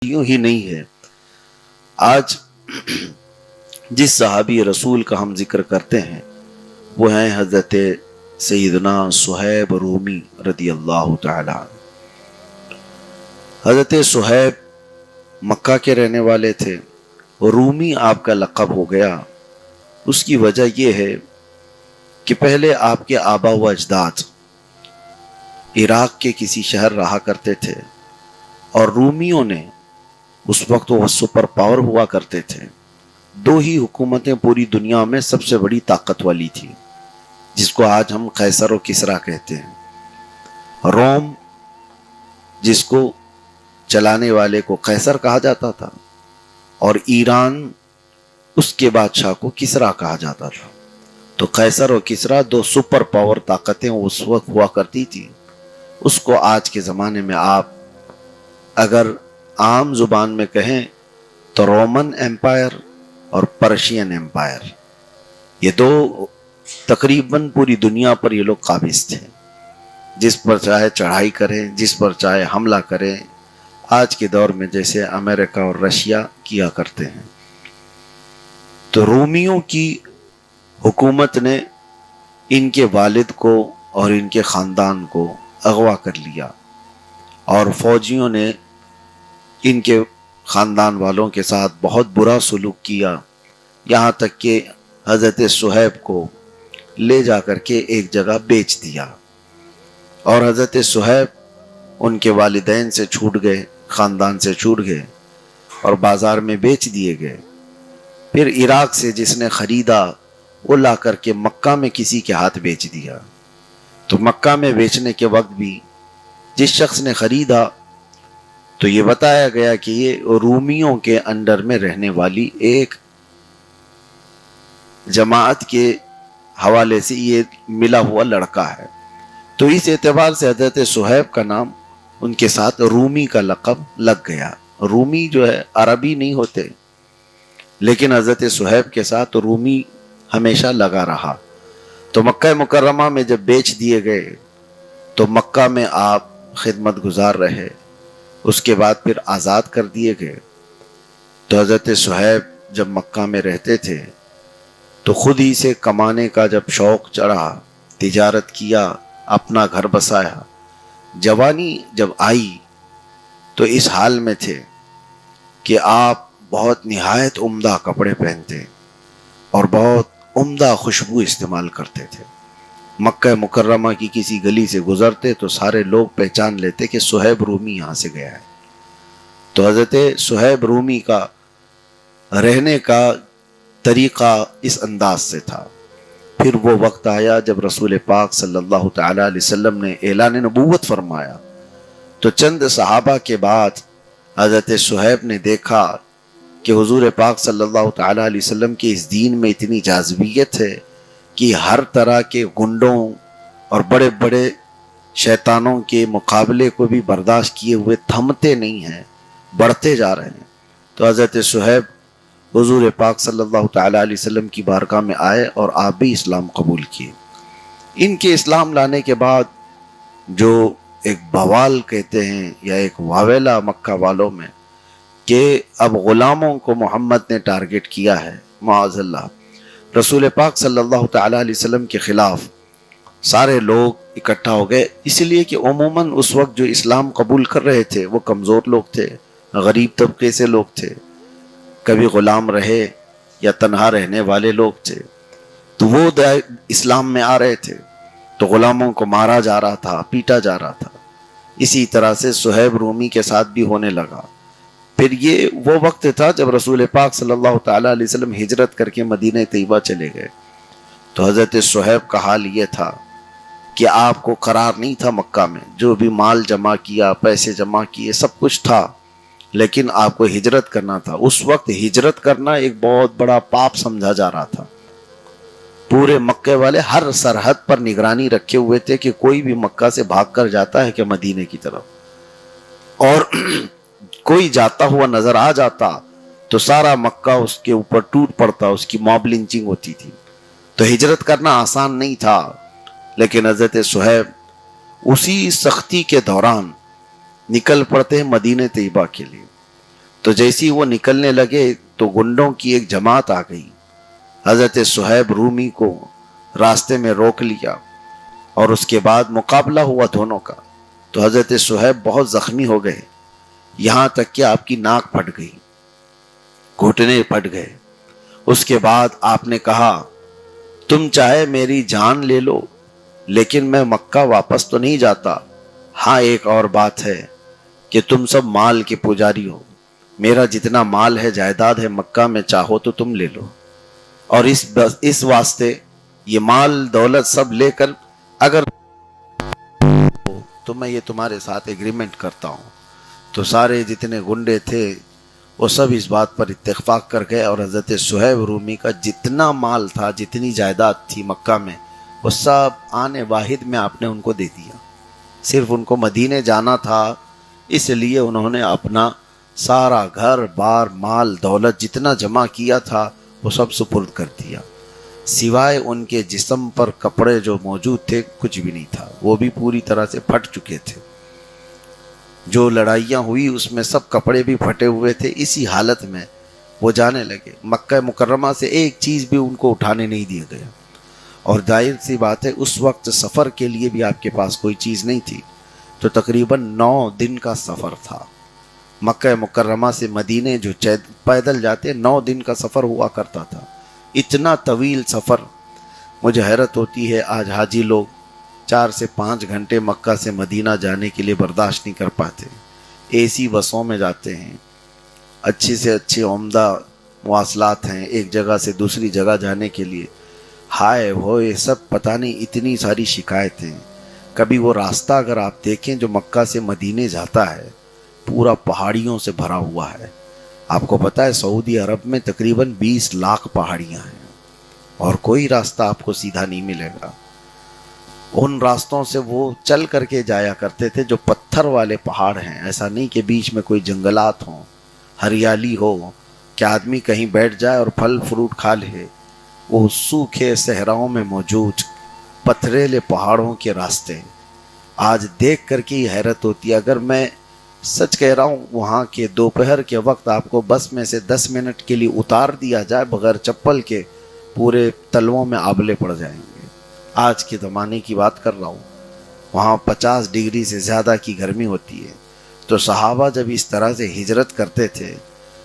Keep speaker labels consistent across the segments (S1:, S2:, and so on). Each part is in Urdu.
S1: صدیوں ہی نہیں ہے. آج جس صحابی رسول کا ہم ذکر کرتے ہیں وہ ہیں حضرت سیدنا صہیب رومی رضی اللہ تعالی عنہ. حضرت صہیب مکہ کے رہنے والے تھے. رومی آپ کا لقب ہو گیا. اس کی وجہ یہ ہے کہ پہلے آپ کے آبا و اجداد عراق کے کسی شہر رہا کرتے تھے اور رومیوں نے اس وقت وہ سپر پاور ہوا کرتے تھے. دو ہی حکومتیں پوری دنیا میں سب سے بڑی طاقت والی تھی جس کو آج ہم قیصر و کسریٰ کہتے ہیں. روم جس کو چلانے والے کو قیصر کہا جاتا تھا اور ایران اس کے بادشاہ کو کسریٰ کہا جاتا تھا. تو قیصر و کسریٰ دو سپر پاور طاقتیں اس وقت ہوا کرتی تھی. اس کو آج کے زمانے میں آپ اگر عام زبان میں کہیں تو رومن ایمپائر اور پرشین ایمپائر، یہ دو تقریباً پوری دنیا پر یہ لوگ قابض تھے. جس پر چاہے چڑھائی کریں، جس پر چاہے حملہ کریں، آج کے دور میں جیسے امریکہ اور رشیا کیا کرتے ہیں. تو رومیوں کی حکومت نے ان کے والد کو اور ان کے خاندان کو اغوا کر لیا اور فوجیوں نے ان کے خاندان والوں کے ساتھ بہت برا سلوک کیا، یہاں تک کہ حضرت صہیب کو لے جا کر کے ایک جگہ بیچ دیا. اور حضرت صہیب ان کے والدین سے چھوٹ گئے، خاندان سے چھوٹ گئے اور بازار میں بیچ دیے گئے. پھر عراق سے جس نے خریدا وہ لا کر کے مکہ میں کسی کے ہاتھ بیچ دیا. تو مکہ میں بیچنے کے وقت بھی جس شخص نے خریدا تو یہ بتایا گیا کہ یہ رومیوں کے انڈر میں رہنے والی ایک جماعت کے حوالے سے یہ ملا ہوا لڑکا ہے. تو اس اعتبار سے حضرت صہیب کا نام ان کے ساتھ رومی کا لقب لگ گیا. رومی جو ہے عربی نہیں ہوتے، لیکن حضرت صہیب کے ساتھ رومی ہمیشہ لگا رہا. تو مکہ مکرمہ میں جب بیچ دیے گئے تو مکہ میں آپ خدمت گزار رہے، اس کے بعد پھر آزاد کر دیے گئے. تو حضرت صہیب جب مکہ میں رہتے تھے تو خود ہی سے کمانے کا جب شوق چڑھا، تجارت کیا، اپنا گھر بسایا. جوانی جب آئی تو اس حال میں تھے کہ آپ بہت نہایت عمدہ کپڑے پہنتے اور بہت عمدہ خوشبو استعمال کرتے تھے. مکہ مکرمہ کی کسی گلی سے گزرتے تو سارے لوگ پہچان لیتے کہ صہیب رومی یہاں سے گیا ہے. تو حضرت صہیب رومی کا رہنے کا طریقہ اس انداز سے تھا. پھر وہ وقت آیا جب رسول پاک صلی اللہ تعالی علیہ وسلم نے اعلان نبوت فرمایا تو چند صحابہ کے بعد حضرت صہیب نے دیکھا کہ حضور پاک صلی اللہ تعالی علیہ وسلم کے اس دین میں اتنی جاذبیت ہے کہ ہر طرح کے گنڈوں اور بڑے بڑے شیطانوں کے مقابلے کو بھی برداشت کیے ہوئے تھمتے نہیں ہیں، بڑھتے جا رہے ہیں. تو حضرت صہیب حضور پاک صلی اللہ تعالی علیہ وسلم کی بارگاہ میں آئے اور آپ بھی اسلام قبول کیے. ان کے اسلام لانے کے بعد جو ایک بوال کہتے ہیں یا ایک واویلا مکہ والوں میں کہ اب غلاموں کو محمد نے ٹارگٹ کیا ہے، معاذ اللہ. رسول پاک صلی اللہ تعالی علیہ وسلم کے خلاف سارے لوگ اکٹھا ہو گئے، اس لیے کہ عموماً اس وقت جو اسلام قبول کر رہے تھے وہ کمزور لوگ تھے، غریب طبقے سے لوگ تھے، کبھی غلام رہے یا تنہا رہنے والے لوگ تھے. تو وہ اسلام میں آ رہے تھے تو غلاموں کو مارا جا رہا تھا، پیٹا جا رہا تھا. اسی طرح سے صہیب رومی کے ساتھ بھی ہونے لگا. پھر یہ وہ وقت تھا جب رسول پاک صلی اللہ تعالی علیہ وسلم ہجرت کر کے مدینہ طیبہ چلے گئے. تو حضرت صہیب کا حال یہ تھا کہ آپ کو قرار نہیں تھا مکہ میں، جو بھی مال جمع کیا، پیسے جمع کیے، سب کچھ تھا، لیکن آپ کو ہجرت کرنا تھا. اس وقت ہجرت کرنا ایک بہت بڑا پاپ سمجھا جا رہا تھا. پورے مکے والے ہر سرحد پر نگرانی رکھے ہوئے تھے کہ کوئی بھی مکہ سے بھاگ کر جاتا ہے کہ مدینے کی طرف، اور کوئی جاتا ہوا نظر آ جاتا تو سارا مکہ اس کے اوپر ٹوٹ پڑتا، اس کی موب لنچنگ ہوتی تھی. تو ہجرت کرنا آسان نہیں تھا، لیکن حضرت صہیب اسی سختی کے دوران نکل پڑتے ہیں مدینہ طیبہ کے لیے. تو جیسی وہ نکلنے لگے تو گنڈوں کی ایک جماعت آ گئی، حضرت صہیب رومی کو راستے میں روک لیا اور اس کے بعد مقابلہ ہوا دونوں کا۔ تو حضرت صہیب بہت زخمی ہو گئے، یہاں تک کہ آپ کی ناک پھٹ گئی، گھٹنے پھٹ گئے۔ اس کے بعد آپ نے کہا تم چاہے میری جان لے لو لیکن میں مکہ واپس تو نہیں جاتا۔ ہاں ایک اور بات ہے کہ تم سب مال کے پجاری ہو، میرا جتنا مال ہے جائیداد ہے مکہ میں چاہو تو تم لے لو، اور اس واسطے یہ مال دولت سب لے کر اگر تو میں یہ تمہارے ساتھ ایگریمنٹ کرتا ہوں۔ تو سارے جتنے گنڈے تھے وہ سب اس بات پر اتفاق کر گئے، اور حضرت صہیب رومی کا جتنا مال تھا، جتنی جائیداد تھی مکہ میں، وہ سب آنے واحد میں آپ نے ان کو دے دیا۔ صرف ان کو مدینے جانا تھا، اس لیے انہوں نے اپنا سارا گھر بار مال دولت جتنا جمع کیا تھا وہ سب سپرد کر دیا، سوائے ان کے جسم پر کپڑے جو موجود تھے کچھ بھی نہیں تھا، وہ بھی پوری طرح سے پھٹ چکے تھے۔ جو لڑائیاں ہوئی اس میں سب کپڑے بھی پھٹے ہوئے تھے۔ اسی حالت میں وہ جانے لگے، مکہ مکرمہ سے ایک چیز بھی ان کو اٹھانے نہیں دیا گیا، اور ظاہر سی بات ہے اس وقت سفر کے لیے بھی آپ کے پاس کوئی چیز نہیں تھی، تو تقریباً 9 دن کا سفر تھا۔ مکہ مکرمہ سے مدینے جو پیدل جاتے 9 دن کا سفر ہوا کرتا تھا۔ اتنا طویل سفر، مجھے حیرت ہوتی ہے آج حاجی لوگ 4 سے 5 گھنٹے مکہ سے مدینہ جانے کے لیے برداشت نہیں کر پاتے، اے سی بسوں میں جاتے ہیں، اچھی سے اچھی عمدہ مواصلات ہیں ایک جگہ سے دوسری جگہ جانے کے لیے، ہائے ہوئے سب پتہ نہیں اتنی ساری شکایتیں۔ کبھی وہ راستہ اگر آپ دیکھیں جو مکہ سے مدینے جاتا ہے پورا پہاڑیوں سے بھرا ہوا ہے۔ آپ کو پتہ ہے سعودی عرب میں تقریباً 20 لاکھ پہاڑیاں ہیں، اور کوئی راستہ آپ کو سیدھا نہیں ملے گا۔ ان راستوں سے وہ چل کر کے جایا کرتے تھے جو پتھر والے پہاڑ ہیں، ایسا نہیں کہ بیچ میں کوئی جنگلات ہوں، ہریالی ہو کہ آدمی کہیں بیٹھ جائے اور پھل فروٹ کھا لے۔ وہ سوکھے صحراؤں میں موجود پتھریلے پہاڑوں کے راستے آج دیکھ کر کے حیرت ہوتی ہے۔ اگر میں سچ کہہ رہا ہوں، وہاں کے دوپہر کے وقت آپ کو بس میں سے 10 منٹ کے لیے اتار دیا جائے بغیر چپل کے، پورے تلووں میں آبلے پڑ جائیں گے۔ آج کے زمانے کی بات کر رہا ہوں، وہاں 50 ڈگری سے زیادہ کی گرمی ہوتی ہے۔ تو صحابہ جب اس طرح سے ہجرت کرتے تھے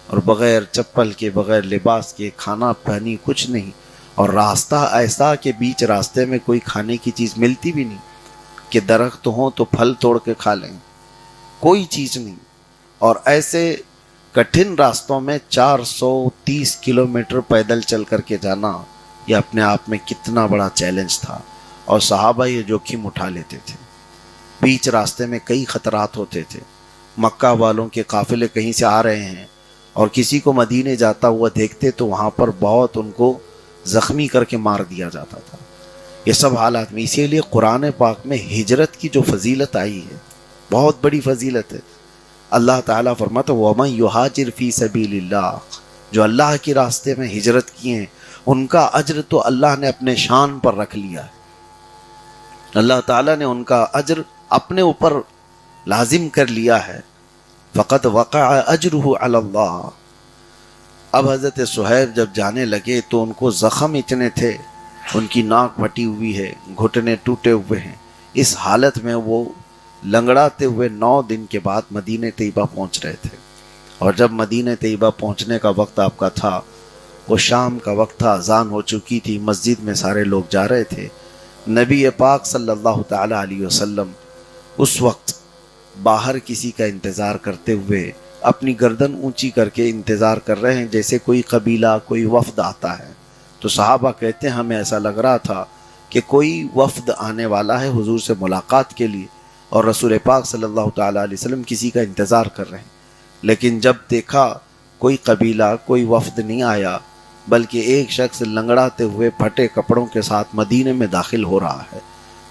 S1: اور بغیر چپل کے بغیر لباس کے، کھانا پانی کچھ نہیں، اور راستہ ایسا کہ بیچ راستے میں کوئی کھانے کی چیز ملتی بھی نہیں کہ درخت ہوں تو پھل توڑ کے کھا لیں، کوئی چیز نہیں، اور ایسے کٹھن راستوں میں 430 کلومیٹر پیدل چل کر کے جانا، یہ اپنے آپ میں کتنا بڑا چیلنج تھا، اور صحابہ یہ جوخم اٹھا لیتے تھے۔ بیچ راستے میں کئی خطرات ہوتے تھے، مکہ والوں کے قافلے کہیں سے آ رہے ہیں اور کسی کو مدینے جاتا ہوا دیکھتے تو وہاں پر بہت ان کو زخمی کر کے مار دیا جاتا تھا۔ یہ سب حالات میں اسی لیے قرآن پاک میں ہجرت کی جو فضیلت آئی ہے بہت بڑی فضیلت ہے۔ اللہ تعالیٰ فرماتا ہے وَمَن يُهَاجِرْ فِي سَبِيلِ اللَّهِ، جو اللہ کے راستے میں ہجرت کیے ہیں ان کا اجر تو اللہ نے اپنے شان پر رکھ لیا ہے، اللہ تعالیٰ نے ان کا اجر اپنے اوپر لازم کر لیا ہے۔ فَقَدْ وَقَعَ أَجْرُهُ عَلَى اللَّهِ۔ اب حضرت صہیب جب جانے لگے تو ان کو زخم اتنے تھے، ان کی ناک پھٹی ہوئی ہے، گھٹنے ٹوٹے ہوئے ہیں، اس حالت میں وہ لنگڑاتے ہوئے 9 دن کے بعد مدینہ طیبہ پہنچ رہے تھے۔ اور جب مدینہ طیبہ پہنچنے کا وقت آپ کا تھا، وہ شام کا وقت تھا، اذان ہو چکی تھی، مسجد میں سارے لوگ جا رہے تھے۔ نبی پاک صلی اللہ تعالی علیہ وسلم اس وقت باہر کسی کا انتظار کرتے ہوئے اپنی گردن اونچی کر کے انتظار کر رہے ہیں، جیسے کوئی قبیلہ کوئی وفد آتا ہے۔ تو صحابہ کہتے ہیں ہمیں ایسا لگ رہا تھا کہ کوئی وفد آنے والا ہے حضور سے ملاقات کے لیے، اور رسول پاک صلی اللہ تعالی علیہ وسلم کسی کا انتظار کر رہے ہیں۔ لیکن جب دیکھا کوئی قبیلہ کوئی وفد نہیں آیا، بلکہ ایک شخص لنگڑاتے ہوئے پھٹے کپڑوں کے ساتھ مدینے میں داخل ہو رہا ہے۔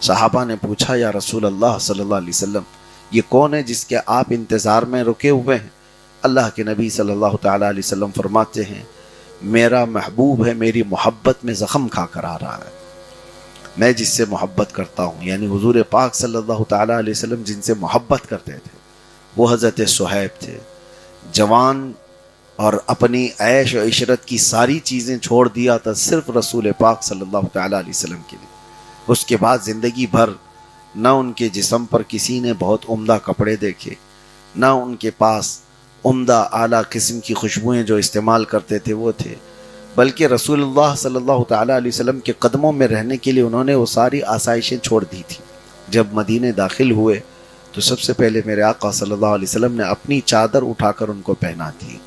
S1: صحابہ نے پوچھا یا رسول اللہ صلی اللہ علیہ وسلم یہ کون ہے جس کے آپ انتظار میں رکے ہوئے ہیں؟ اللہ کے نبی صلی اللہ تعالی علیہ وسلم فرماتے ہیں میرا محبوب ہے، میری محبت میں زخم کھا کر آ رہا ہے، میں جس سے محبت کرتا ہوں، یعنی حضور پاک صلی اللہ تعالی علیہ وسلم جن سے محبت کرتے تھے وہ حضرت صہیب تھے۔ جوان اور اپنی عیش و عشرت کی ساری چیزیں چھوڑ دیا تھا صرف رسول پاک صلی اللہ تعالیٰ علیہ وسلم کے لیے۔ اس کے بعد زندگی بھر نہ ان کے جسم پر کسی نے بہت عمدہ کپڑے دیکھے، نہ ان کے پاس عمدہ اعلیٰ قسم کی خوشبوئیں جو استعمال کرتے تھے وہ تھے، بلکہ رسول اللہ صلی اللہ تعالیٰ علیہ وسلم کے قدموں میں رہنے کے لیے انہوں نے وہ ساری آسائشیں چھوڑ دی تھی۔ جب مدینے داخل ہوئے تو سب سے پہلے میرے آقا صلی اللہ علیہ وسلم نے اپنی چادر اٹھا کر ان کو پہنا دی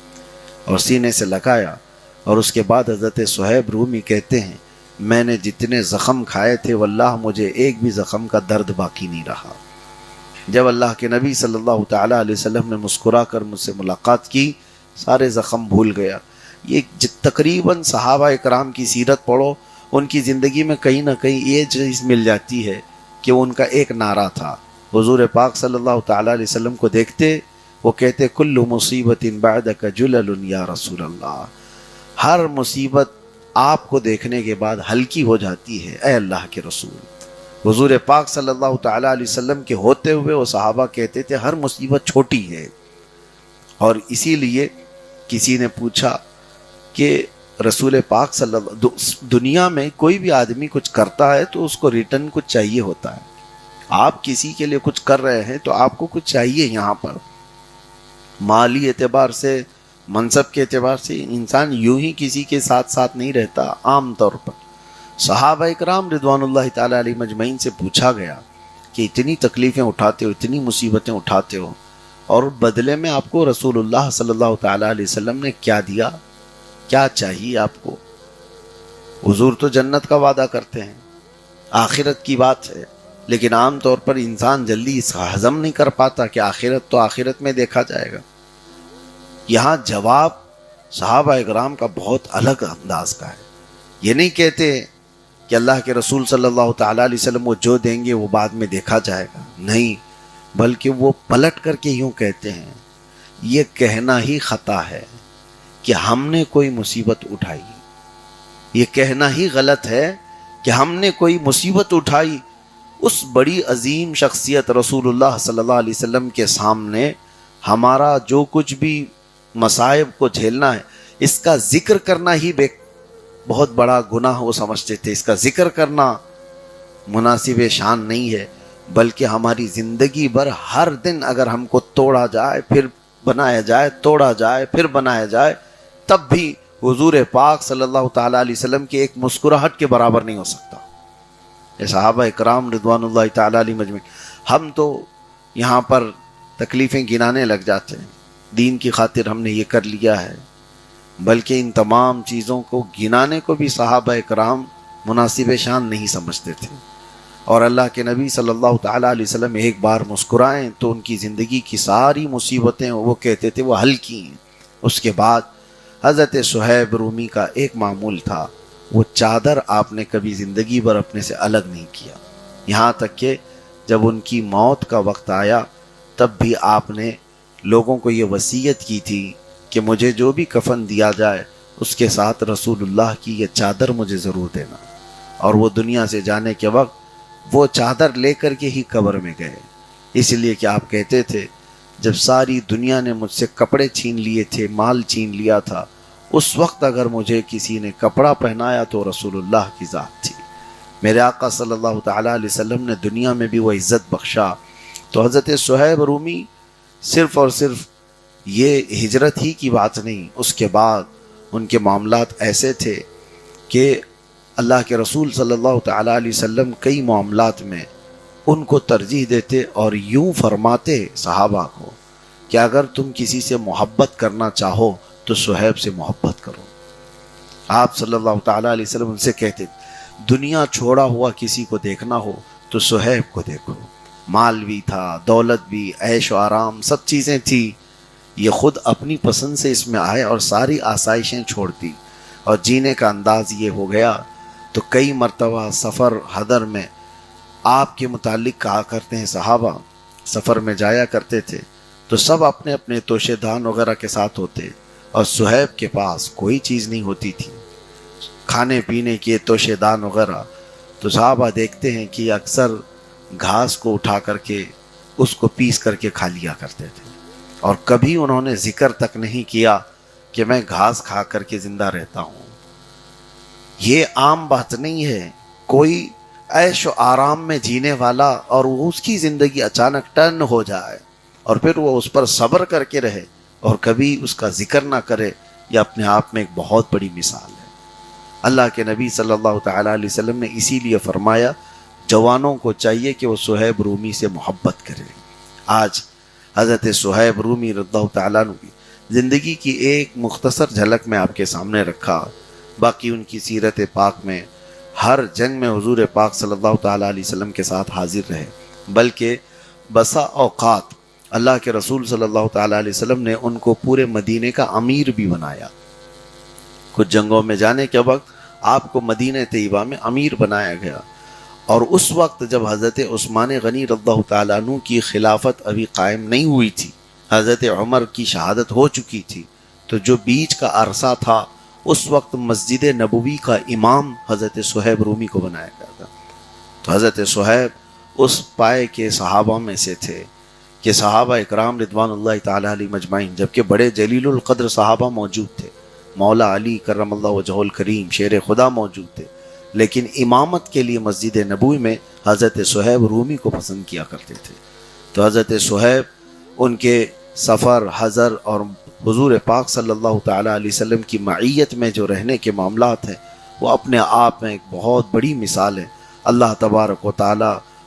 S1: اور سینے سے لگایا، اور اس کے بعد حضرت صہیب رومی کہتے ہیں میں نے جتنے زخم کھائے تھے واللہ مجھے ایک بھی زخم کا درد باقی نہیں رہا۔ جب اللہ کے نبی صلی اللہ تعالیٰ علیہ وسلم نے مسکرا کر مجھ سے ملاقات کی، سارے زخم بھول گیا۔ یہ تقریباً صحابہ اکرام کی سیرت پڑھو، ان کی زندگی میں کہیں نہ کہیں یہ چیز مل جاتی ہے کہ ان کا ایک نعرہ تھا۔ حضور پاک صلی اللہ تعالیٰ علیہ وسلم کو دیکھتے وہ کہتے کل مصیبت بعدک جلل یا رسول اللہ، ہر مصیبت آپ کو دیکھنے کے بعد ہلکی ہو جاتی ہے اے اللہ کے رسول۔ حضور پاک صلی اللہ تعالیٰ علیہ وسلم کے ہوتے ہوئے وہ صحابہ کہتے تھے ہر مصیبت چھوٹی ہے، اور اسی لیے کسی نے پوچھا کہ رسول پاک صلی اللہ دنیا میں کوئی بھی آدمی کچھ کرتا ہے تو اس کو ریٹرن کچھ چاہیے ہوتا ہے، آپ کسی کے لیے کچھ کر رہے ہیں تو آپ کو کچھ چاہیے۔ یہاں پر مالی اعتبار سے، منصب کے اعتبار سے انسان یوں ہی کسی کے ساتھ ساتھ نہیں رہتا۔ عام طور پر صحابہ اکرام رضوان اللہ تعالیٰ علیہ مجمعین سے پوچھا گیا کہ اتنی تکلیفیں اٹھاتے ہو، اتنی مصیبتیں اٹھاتے ہو، اور بدلے میں آپ کو رسول اللہ صلی اللہ تعالیٰ علیہ وسلم نے کیا دیا، کیا چاہیے آپ کو؟ حضور تو جنت کا وعدہ کرتے ہیں، آخرت کی بات ہے، لیکن عام طور پر انسان جلدی اس کا ہضم نہیں کر پاتا کہ آخرت تو آخرت میں دیکھا جائے گا۔ یہاں جواب صحابہ اکرام کا بہت الگ انداز کا ہے۔ یہ نہیں کہتے کہ اللہ کے رسول صلی اللہ تعالیٰ علیہ وسلم وہ جو دیں گے وہ بعد میں دیکھا جائے گا، نہیں، بلکہ وہ پلٹ کر کے یوں کہتے ہیں یہ کہنا ہی خطا ہے کہ ہم نے کوئی مصیبت اٹھائی، یہ کہنا ہی غلط ہے کہ ہم نے کوئی مصیبت اٹھائی۔ اس بڑی عظیم شخصیت رسول اللہ صلی اللہ علیہ وسلم کے سامنے ہمارا جو کچھ بھی مصائب کو جھیلنا ہے اس کا ذکر کرنا ہی بہت بڑا گناہ وہ سمجھتے تھے، اس کا ذکر کرنا مناسب شان نہیں ہے، بلکہ ہماری زندگی بھر ہر دن اگر ہم کو توڑا جائے پھر بنایا جائے، توڑا جائے پھر بنایا جائے، تب بھی حضور پاک صلی اللہ تعالیٰ علیہ وسلم کی ایک مسکراہٹ کے برابر نہیں ہو سکتا۔ یہ صحابہ اکرام رضوان اللہ تعالیٰ علیہ مجمعین، ہم تو یہاں پر تکلیفیں گنانے لگ جاتے ہیں، دین کی خاطر ہم نے یہ کر لیا ہے، بلکہ ان تمام چیزوں کو گنانے کو بھی صحابہ اکرام مناسب شان نہیں سمجھتے تھے۔ اور اللہ کے نبی صلی اللہ تعالیٰ علیہ وسلم ایک بار مسکرائیں تو ان کی زندگی کی ساری مصیبتیں وہ کہتے تھے وہ ہلکی ہیں۔ اس کے بعد حضرت صہیب رومی کا ایک معمول تھا، وہ چادر آپ نے کبھی زندگی بھر اپنے سے الگ نہیں کیا، یہاں تک کہ جب ان کی موت کا وقت آیا تب بھی آپ نے لوگوں کو یہ وصیت کی تھی کہ مجھے جو بھی کفن دیا جائے اس کے ساتھ رسول اللہ کی یہ چادر مجھے ضرور دینا، اور وہ دنیا سے جانے کے وقت وہ چادر لے کر کے ہی قبر میں گئے، اس لیے کہ آپ کہتے تھے جب ساری دنیا نے مجھ سے کپڑے چھین لیے تھے، مال چھین لیا تھا، اس وقت اگر مجھے کسی نے کپڑا پہنایا تو رسول اللہ کی ذات تھی۔ میرے آقا صلی اللہ تعالیٰ علیہ وسلم نے دنیا میں بھی وہ عزت بخشا۔ تو حضرت صہیب رومی صرف اور صرف یہ ہجرت ہی کی بات نہیں، اس کے بعد ان کے معاملات ایسے تھے کہ اللہ کے رسول صلی اللہ تعالیٰ علیہ وسلم کئی معاملات میں ان کو ترجیح دیتے اور یوں فرماتے صحابہ کو کہ اگر تم کسی سے محبت کرنا چاہو تو صہیب سے محبت کرو۔ آپ صلی اللہ تعالیٰ علیہ وسلم ان سے کہتے دنیا چھوڑا ہوا کسی کو دیکھنا ہو تو صہیب کو دیکھو، مال بھی تھا، دولت بھی، عیش و آرام سب چیزیں تھی، یہ خود اپنی پسند سے اس میں آئے اور ساری آسائشیں چھوڑ دی، اور جینے کا انداز یہ ہو گیا۔ تو کئی مرتبہ سفر حضر میں آپ کے متعلق کہا کرتے ہیں، صحابہ سفر میں جایا کرتے تھے تو سب اپنے اپنے توشے دان وغیرہ کے ساتھ ہوتے، اور صہیب کے پاس کوئی چیز نہیں ہوتی تھی کھانے پینے کے توشے دان وغیرہ، تو صحابہ دیکھتے ہیں کہ اکثر گھاس کو اٹھا کر کے اس کو پیس کر کے کھا لیا کرتے تھے۔ اور کبھی انہوں نے ذکر تک نہیں کیا کہ میں گھاس کھا کر کے زندہ رہتا ہوں۔ یہ عام بات نہیں ہے، کوئی عیش و آرام میں جینے والا اور وہ اس کی زندگی اچانک ٹرن ہو جائے اور پھر وہ اس پر صبر کر کے رہے اور کبھی اس کا ذکر نہ کرے، یہ اپنے آپ میں ایک بہت بڑی مثال ہے۔ اللہ کے نبی صلی اللہ تعالیٰ علیہ وسلم نے اسی لیے فرمایا جوانوں کو چاہیے کہ وہ صہیب رومی سے محبت کریں۔ آج حضرت صہیب رومی رضی اللہ تعالیٰ عنہ کی زندگی کی ایک مختصر جھلک میں آپ کے سامنے رکھا، باقی ان کی سیرت پاک میں ہر جنگ میں حضور پاک صلی اللہ تعالیٰ علیہ وسلم کے ساتھ حاضر رہے، بلکہ بسا اوقات اللہ کے رسول صلی اللہ تعالیٰ علیہ وسلم نے ان کو پورے مدینے کا امیر بھی بنایا۔ کچھ جنگوں میں جانے کے وقت آپ کو مدینہ طیبہ میں امیر بنایا گیا، اور اس وقت جب حضرت عثمان غنی رضی اللہ تعالیٰ عنہ کی خلافت ابھی قائم نہیں ہوئی تھی، حضرت عمر کی شہادت ہو چکی تھی، تو جو بیچ کا عرصہ تھا اس وقت مسجد نبوی کا امام حضرت صہیب رومی کو بنایا گیا تھا۔ تو حضرت صہیب اس پائے کے صحابہ میں سے تھے کہ صحابہ اکرام رضوان اللہ تعالیٰ علیہ مجمعین، جبکہ بڑے جلیل القدر صحابہ موجود تھے، مولا علی کرم اللہ وجہہ الکریم شیر خدا موجود تھے، لیکن امامت کے لیے مسجد نبوی میں حضرت صہیب رومی کو پسند کیا کرتے تھے۔ تو حضرت صہیب ان کے سفر، حضر اور حضور پاک صلی اللہ تعالیٰ علیہ وسلم کی معیت میں جو رہنے کے معاملات ہیں وہ اپنے آپ میں ایک بہت بڑی مثال ہے۔ اللہ تبارک و تعالیٰ